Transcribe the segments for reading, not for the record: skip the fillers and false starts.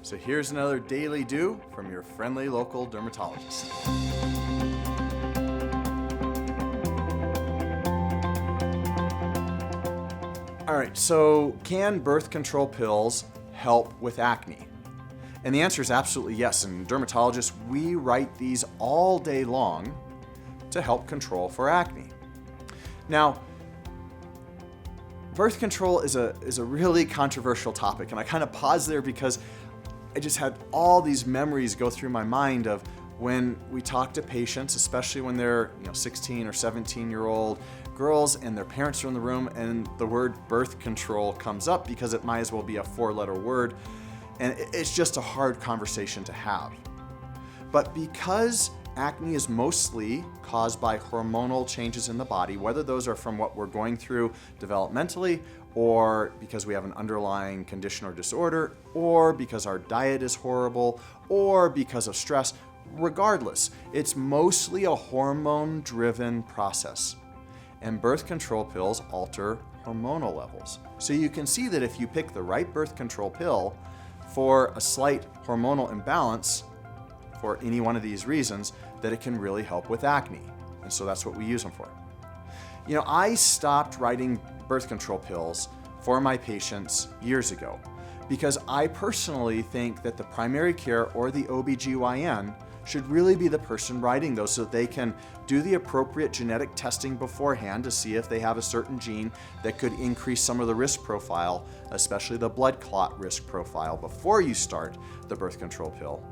So here's another daily do from your friendly local dermatologist. All right, so can birth control pills help with acne? And the answer is absolutely yes. And dermatologists, we write these all day long to help control for acne. Now, birth control is a really controversial topic, and I kind of paused there because I just had all these memories go through my mind of when we talk to patients, especially when they're 16 or 17-year-old girls and their parents are in the room and the word birth control comes up because it might as well be a 4-letter word, and it's just a hard conversation to have. But because acne is mostly caused by hormonal changes in the body, whether those are from what we're going through developmentally, or because we have an underlying condition or disorder, or because our diet is horrible, or because of stress, regardless, it's mostly a hormone-driven process. And birth control pills alter hormonal levels. So you can see that if you pick the right birth control pill for a slight hormonal imbalance, for any one of these reasons, that it can really help with acne. And so that's what we use them for. I stopped writing birth control pills for my patients years ago because I personally think that the primary care or the OBGYN should really be the person writing those so that they can do the appropriate genetic testing beforehand to see if they have a certain gene that could increase some of the risk profile, especially the blood clot risk profile, before you start the birth control pill.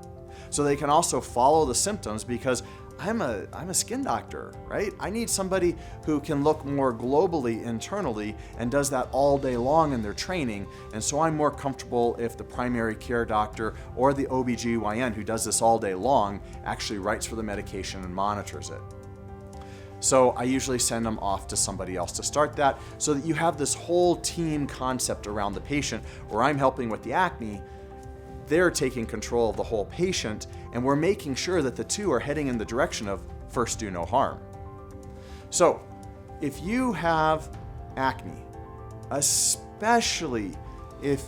So they can also follow the symptoms, because I'm a skin doctor, right? I need somebody who can look more globally internally and does that all day long in their training. And so I'm more comfortable if the primary care doctor or the OBGYN who does this all day long actually writes for the medication and monitors it. So I usually send them off to somebody else to start that, so that you have this whole team concept around the patient where I'm helping with the acne, they're taking control of the whole patient, and we're making sure that the two are heading in the direction of first do no harm. So if you have acne, especially if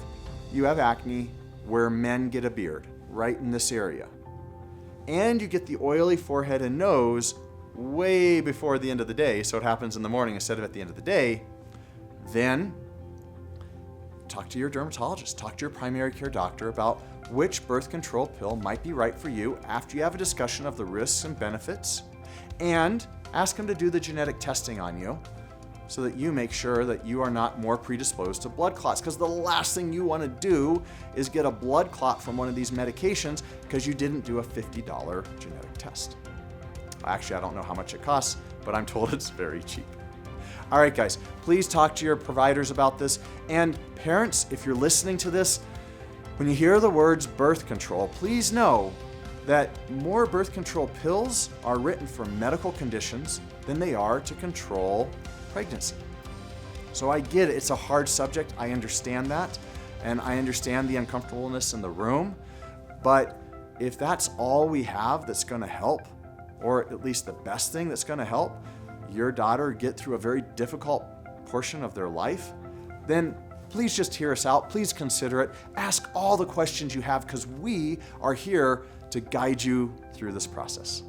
you have acne where men get a beard, right in this area, and you get the oily forehead and nose way before the end of the day, so it happens in the morning instead of at the end of the day, then talk to your dermatologist, talk to your primary care doctor about which birth control pill might be right for you after you have a discussion of the risks and benefits, and ask them to do the genetic testing on you so that you make sure that you are not more predisposed to blood clots. Because the last thing you want to do is get a blood clot from one of these medications because you didn't do a $50 genetic test. Actually, I don't know how much it costs, but I'm told it's very cheap. All right, guys, please talk to your providers about this. And parents, if you're listening to this, when you hear the words birth control, please know that more birth control pills are written for medical conditions than they are to control pregnancy. So I get it. It's a hard subject. I understand that. And I understand the uncomfortableness in the room. But if that's all we have that's going to help, or at least the best thing that's going to help your daughter get through a very difficult portion of their life, then please just hear us out. Please consider it. Ask all the questions you have, because we are here to guide you through this process.